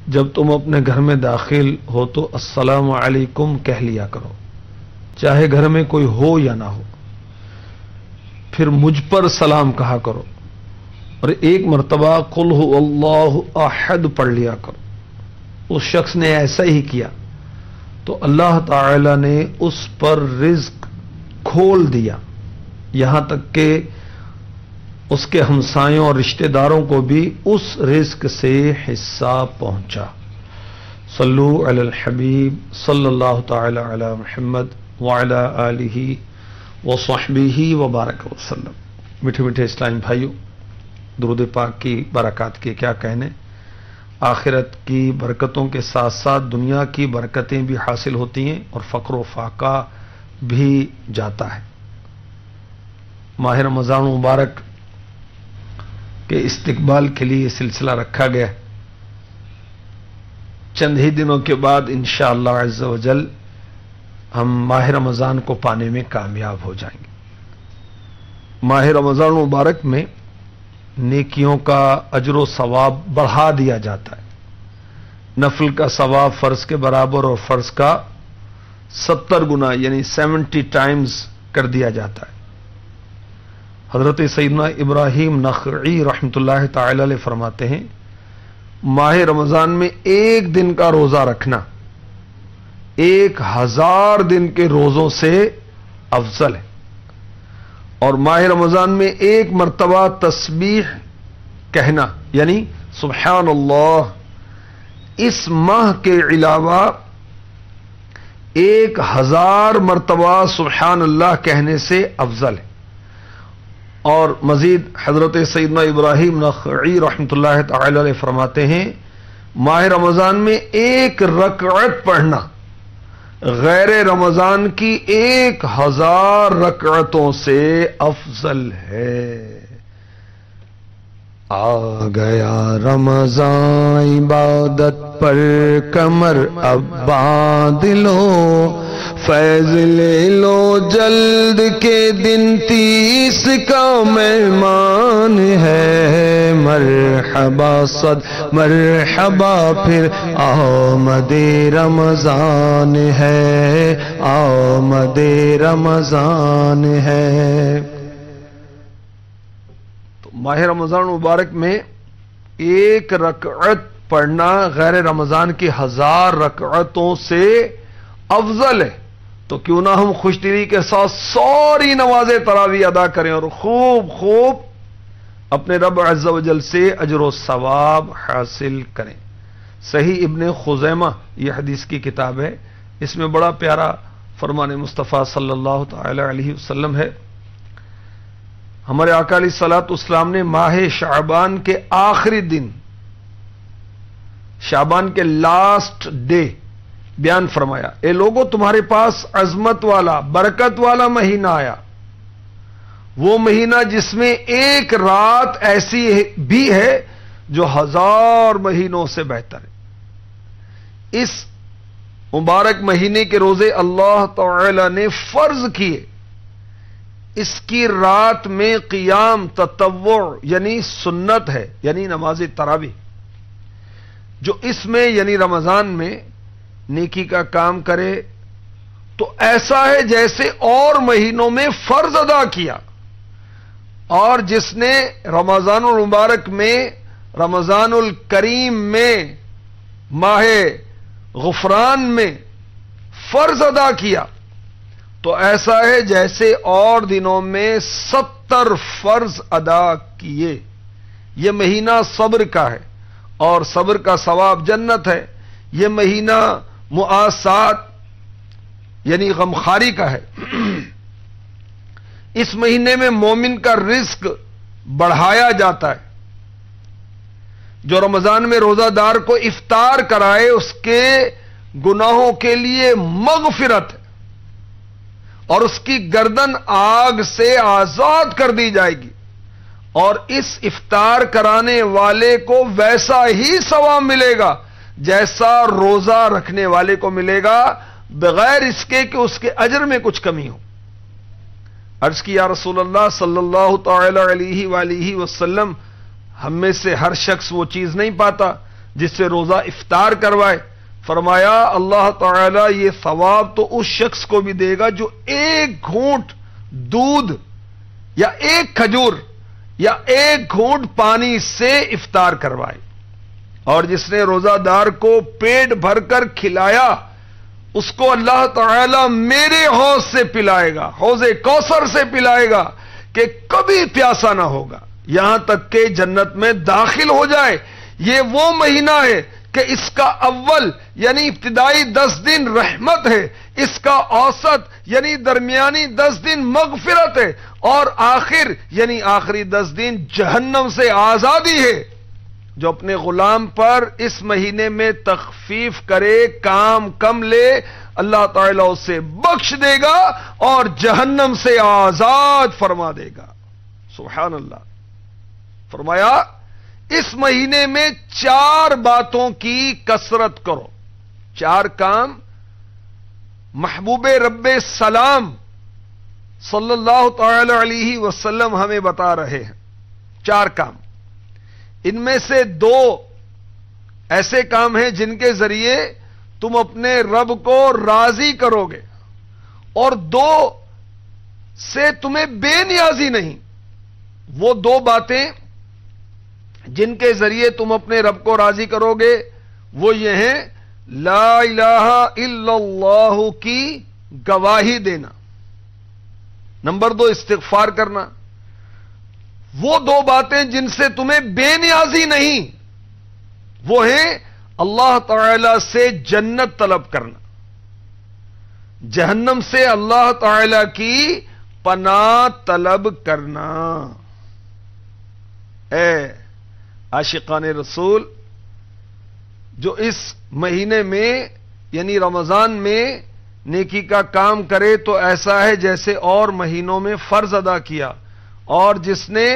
جب تم اپنے گھر میں داخل ہو تو السلام علیکم کہہ لیا کرو، چاہے گھر میں کوئی ہو یا نہ ہو. پھر مجھ پر سلام کہا کرو اور ایک مرتبہ قل هو اللہ احد پڑھ لیا کرو. اس شخص نے ایسا ہی کیا تو اللہ تعالی نے اس پر رزق کھول دیا، یہاں تک کہ اس کے ہمسایوں اور رشتہ داروں کو بھی اس رزق سے حصہ پہنچا. صلو علی الحبیب صلی اللہ تعالی علی محمد وعلی آلہ وصحبہ وبارک وسلم. میٹھے میٹھے اسلامی بھائیوں، درود پاک کی برکات کے کیا کہنے. آخرت کی برکتوں کے ساتھ ساتھ دنیا کی برکتیں بھی حاصل ہوتی ہیں اور فقر و فاقہ بھی جاتا ہے. ماہ رمضان مبارک کے استقبال کے لیے یہ سلسلہ رکھا گیا. چند ہی دنوں کے بعد انشاءاللہ عز و جل ہم ماہ رمضان کو پانے میں کامیاب ہو جائیں گے. ماہ رمضان مبارک میں نیکیوں کا اجر و ثواب بڑھا دیا جاتا ہے. نفل کا ثواب فرض کے برابر اور فرض کا 70 گنا یعنی 70 ٹائمز کر دیا جاتا ہے. حضرت سیدنا ابراہیم نخعی رحمۃ اللہ تعالی علیہ فرماتے ہیں ماہ رمضان میں ایک دن کا روزہ رکھنا 1000 دن کے روزوں سے افضل ہے. اور ماہ رمضان میں ایک مرتبہ تسبیح کہنا یعنی سبحان اللہ اس ماہ کے علاوہ 1000 مرتبہ سبحان اللہ کہنے سے افضل ہے. اور مزید حضرت سیدنا ابراہیم نخعی رحمۃ اللہ تعالی علیہ فرماتے ہیں ماہ رمضان میں ایک رکعت پڑھنا غیر رمضان کی 1000 رکعتوں سے افضل ہے. آ گیا رمضان عبادت پر کمر اب باندھ لو، فیض لے لو جلد کے دن 30 کا مہمان ہے. مرحبا صد مرحبا پھر آمد رمضان ہے، آمد رمضان ہے. تو ماہ رمضان مبارک میں ایک رکعت پڑھنا غیر رمضان کی 1000 رکعتوں سے افضل ہے. تو کیوں نہ ہم خوش دلی کے ساتھ ساری نماز تراویح ادا کریں اور خوب خوب اپنے رب عز و جل سے اجر و ثواب حاصل کریں. صحیح ابن خزیمہ یہ حدیث کی کتاب ہے، اس میں بڑا پیارا فرمان مصطفیٰ صلی اللہ تعالی علیہ وسلم ہے. ہمارے آقا علیہ الصلوۃ والسلام نے ماہ شعبان کے آخری دن، شعبان کے لاسٹ ڈے بیان فرمایا اے لوگو تمہارے پاس عظمت والا برکت والا مہینہ آیا، وہ مہینہ جس میں ایک رات ایسی بھی ہے جو 1000 مہینوں سے بہتر ہے. اس مبارک مہینے کے روزے اللہ تعالی نے فرض کیے. اس کی رات میں قیام تطوع یعنی سنت ہے، یعنی نماز تراویح، جو اس میں یعنی رمضان میں نیکی کا کام کرے تو ایسا ہے جیسے اور مہینوں میں فرض ادا کیا. اور جس نے رمضان المبارک میں رمضان الکریم میں ماہ غفران میں فرض ادا کیا تو ایسا ہے جیسے اور دنوں میں 70 فرض ادا کیے. یہ مہینہ صبر کا ہے اور صبر کا ثواب جنت ہے. یہ مہینہ مؤاسات یعنی غمخاری کا ہے. اس مہینے میں مومن کا رزق بڑھایا جاتا ہے. جو رمضان میں روزہ دار کو افطار کرائے اس کے گناہوں کے لیے مغفرت ہے اور اس کی گردن آگ سے آزاد کر دی جائے گی. اور اس افطار کرانے والے کو ویسا ہی ثواب ملے گا جیسا روزہ رکھنے والے کو ملے گا، بغیر اس کے کہ اس کے اجر میں کچھ کمی ہو. عرض کی یا رسول اللہ صلی اللہ تعالی علیہ وآلہ وسلم، ہم میں سے ہر شخص وہ چیز نہیں پاتا جس سے روزہ افطار کروائے، فرمایا اللہ تعالی یہ ثواب تو اس شخص کو بھی دے گا جو ایک گھونٹ دودھ یا ایک کھجور یا ایک گھونٹ پانی سے افطار کروائے، اور جس نے روزہ دار کو پیٹ بھر کر کھلایا اس کو اللہ تعالی میرے حوض سے پلائے گا، حوض کوثر سے پلائے گا کہ کبھی پیاسا نہ ہوگا یہاں تک کہ جنت میں داخل ہو جائے۔ یہ وہ مہینہ ہے کہ اس کا اول یعنی ابتدائی 10 دن رحمت ہے، اس کا اوسط یعنی درمیانی 10 دن مغفرت ہے، اور آخر یعنی آخری 10 دن جہنم سے آزادی ہے۔ جو اپنے غلام پر اس مہینے میں تخفیف کرے، کام کم لے، اللہ تعالیٰ اسے بخش دے گا اور جہنم سے آزاد فرما دے گا۔ سبحان اللہ۔ فرمایا اس مہینے میں 4 باتوں کی کثرت کرو، 4 کام محبوب رب سلام صلی اللہ تعالی علیہ وسلم ہمیں بتا رہے ہیں۔ 4 کام، ان میں سے 2 ایسے کام ہیں جن کے ذریعے تم اپنے رب کو راضی کرو گے، اور 2 سے تمہیں بے نیازی نہیں۔ وہ 2 باتیں جن کے ذریعے تم اپنے رب کو راضی کرو گے وہ یہ ہیں: لا الہ الا اللہ کی گواہی دینا، نمبر 2 استغفار کرنا۔ وہ 2 باتیں جن سے تمہیں بے نیازی نہیں، وہ ہیں اللہ تعالی سے جنت طلب کرنا، جہنم سے اللہ تعالی کی پناہ طلب کرنا۔ اے عاشقان رسول، جو اس مہینے میں یعنی رمضان میں نیکی کا کام کرے تو ایسا ہے جیسے اور مہینوں میں فرض ادا کیا، اور جس نے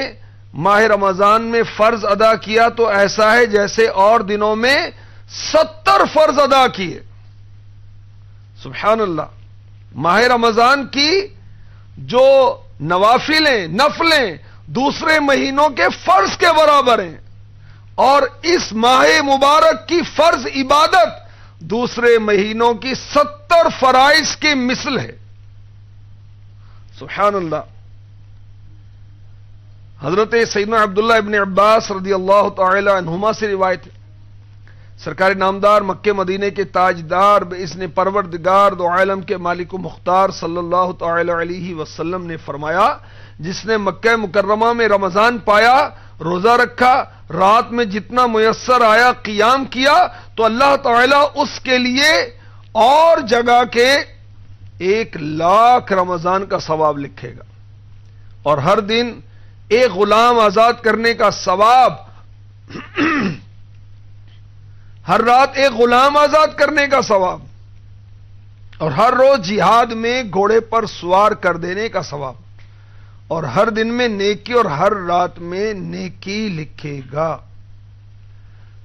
ماہ رمضان میں فرض ادا کیا تو ایسا ہے جیسے اور دنوں میں 70 فرض ادا کیے۔ سبحان اللہ۔ ماہ رمضان کی جو نوافلیں، نفلیں دوسرے مہینوں کے فرض کے برابر ہیں، اور اس ماہ مبارک کی فرض عبادت دوسرے مہینوں کی 70 فرائض کی مثل ہے۔ سبحان اللہ۔ حضرت سیدنا عبداللہ ابن عباس رضی اللہ تعالی عنہما سے روایت ہے، سرکار نامدار مکہ مدینے کے تاجدار باذن پروردگار دو عالم کے مالک و مختار صلی اللہ تعالی علیہ وسلم نے فرمایا، جس نے مکہ مکرمہ میں رمضان پایا، روزہ رکھا، رات میں جتنا میسر آیا قیام کیا، تو اللہ تعالیٰ اس کے لیے اور جگہ کے 1,00,000 رمضان کا ثواب لکھے گا، اور ہر دن ایک غلام آزاد کرنے کا ثواب، ہر رات ایک غلام آزاد کرنے کا ثواب، اور ہر روز جہاد میں گھوڑے پر سوار کر دینے کا ثواب، اور ہر دن میں نیکی اور ہر رات میں نیکی لکھے گا۔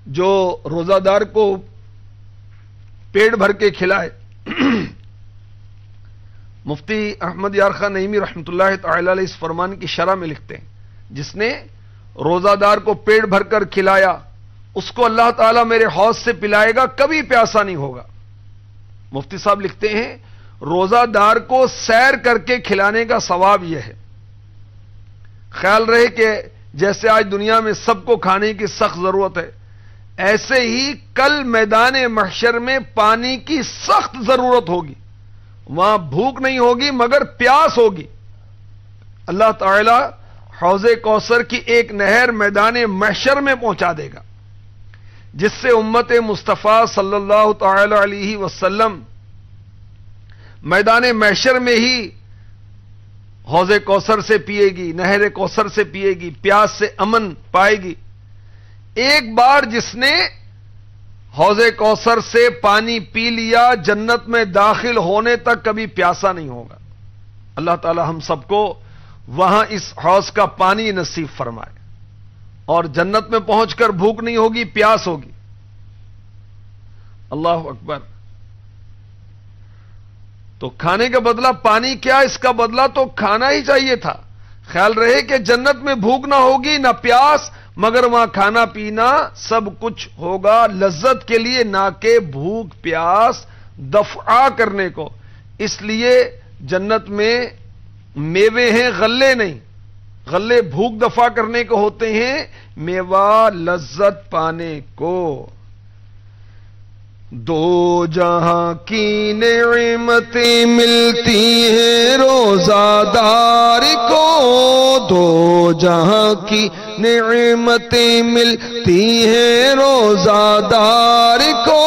جو روزہ دار کو پیٹ بھر کے کھلائے، مفتی احمد یار خان نعیمی رحمۃ اللہ تعالی علیہ اس فرمان کی شرح میں لکھتے ہیں، جس نے روزہ دار کو پیٹ بھر کر کھلایا اس کو اللہ تعالیٰ میرے حوض سے پلائے گا، کبھی پیاسا نہیں ہوگا۔ مفتی صاحب لکھتے ہیں، روزہ دار کو سیر کر کے کھلانے کا ثواب یہ ہے۔ خیال رہے کہ جیسے آج دنیا میں سب کو کھانے کی سخت ضرورت ہے، ایسے ہی کل میدان محشر میں پانی کی سخت ضرورت ہوگی، وہاں بھوک نہیں ہوگی مگر پیاس ہوگی۔ اللہ تعالی حوض کوثر کی ایک نہر میدان محشر میں پہنچا دے گا، جس سے امت مصطفیٰ صلی اللہ تعالی علیہ وسلم میدان محشر میں ہی حوض کوثر سے پیے گی، نہر کوثر سے پیے گی، پیاس سے امن پائے گی۔ ایک بار جس نے حوض کوثر سے پانی پی لیا، جنت میں داخل ہونے تک کبھی پیاسا نہیں ہوگا۔ اللہ تعالی ہم سب کو وہاں اس حوض کا پانی نصیب فرمائے، اور جنت میں پہنچ کر بھوک نہیں ہوگی، پیاس ہوگی۔ اللہ اکبر۔ تو کھانے کا بدلہ پانی کیا، اس کا بدلہ تو کھانا ہی چاہیے تھا۔ خیال رہے کہ جنت میں بھوک نہ ہوگی، نہ پیاس، مگر وہاں کھانا پینا سب کچھ ہوگا لذت کے لیے، نہ کہ بھوک پیاس دفع کرنے کو۔ اس لیے جنت میں میوے ہیں، غلے نہیں۔ غلے بھوک دفع کرنے کو ہوتے ہیں، میوہ لذت پانے کو۔ دو جہاں کی نعمتیں ملتی ہیں روزہ دار کو، دو جہاں کی نعمتیں ملتی ہیں روزہ دار کو،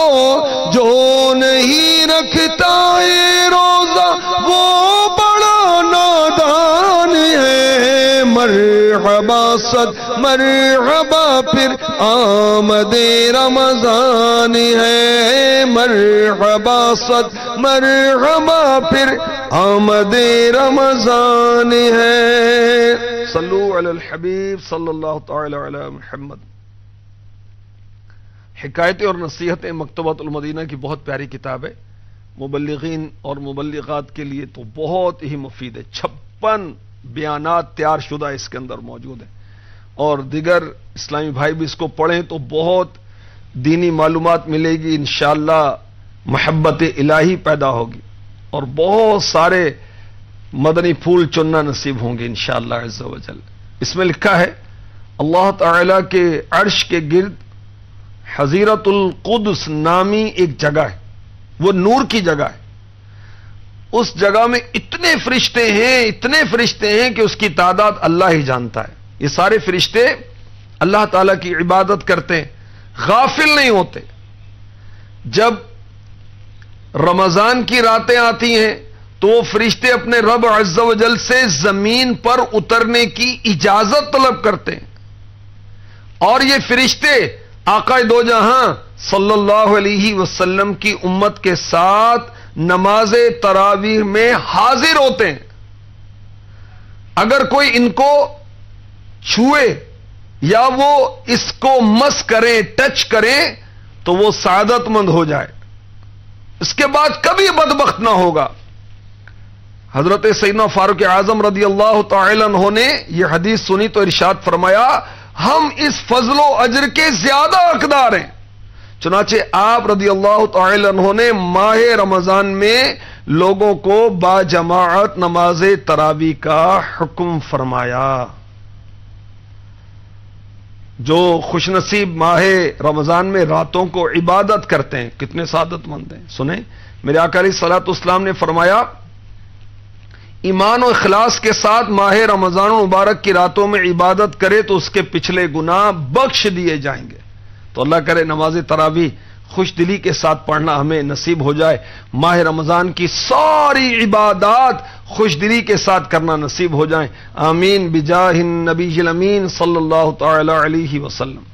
جو نہیں رکھتا ہے روزہ وہ بڑا نادان ہے۔ مرحبا صد مرحبا پھر آمد رمضان ہے، مرحبا صد مرحبا پھر آمد رمضان ہے۔ صلو علی الحبیب صلی اللہ تعالی علی محمد۔ حکایتیں اور نصیحتیں مکتبۃ المدینہ کی بہت پیاری کتاب ہے، مبلغین اور مبلغات کے لیے تو بہت ہی مفید ہے۔ 56 بیانات تیار شدہ اس کے اندر موجود ہیں، اور دیگر اسلامی بھائی بھی اس کو پڑھیں تو بہت دینی معلومات ملے گی، انشاءاللہ محبت الہی پیدا ہوگی، اور بہت سارے مدنی پھول چننا نصیب ہوں گے انشاءاللہ عز و جل۔ اس میں لکھا ہے اللہ تعالی کے عرش کے گرد حضیرت القدس نامی ایک جگہ ہے، وہ نور کی جگہ ہے۔ اس جگہ میں اتنے فرشتے ہیں کہ اس کی تعداد اللہ ہی جانتا ہے۔ یہ سارے فرشتے اللہ تعالی کی عبادت کرتے ہیں، غافل نہیں ہوتے۔ جب رمضان کی راتیں آتی ہیں تو وہ فرشتے اپنے رب عز و جل سے زمین پر اترنے کی اجازت طلب کرتے ہیں، اور یہ فرشتے آقا دو جہاں صلی اللہ علیہ وسلم کی امت کے ساتھ نماز تراویح میں حاضر ہوتے ہیں۔ اگر کوئی ان کو چھوئے یا وہ اس کو مس کریں، ٹچ کریں، تو وہ سعادت مند ہو جائے، اس کے بعد کبھی بدبخت نہ ہوگا۔ حضرت سیدنا فاروق اعظم رضی اللہ تعالی عنہ نے یہ حدیث سنی تو ارشاد فرمایا ہم اس فضل و اجر کے زیادہ حقدار ہیں۔ چنانچہ آپ رضی اللہ تعالی عنہ نے ماہ رمضان میں لوگوں کو باجماعت نماز تراویح کا حکم فرمایا۔ جو خوش نصیب ماہ رمضان میں راتوں کو عبادت کرتے ہیں کتنے سعادت مند ہیں۔ سنیں، میرے آقا علیہ الصلوۃ والسلام نے فرمایا ایمان و اخلاص کے ساتھ ماہ رمضان مبارک کی راتوں میں عبادت کرے تو اس کے پچھلے گناہ بخش دیے جائیں گے۔ تو اللہ کرے نماز تراویح خوش دلی کے ساتھ پڑھنا ہمیں نصیب ہو جائے، ماہ رمضان کی ساری عبادات خوش دلی کے ساتھ کرنا نصیب ہو جائیں، آمین بجاہ النبی الامین صلی اللہ تعالی علیہ وسلم۔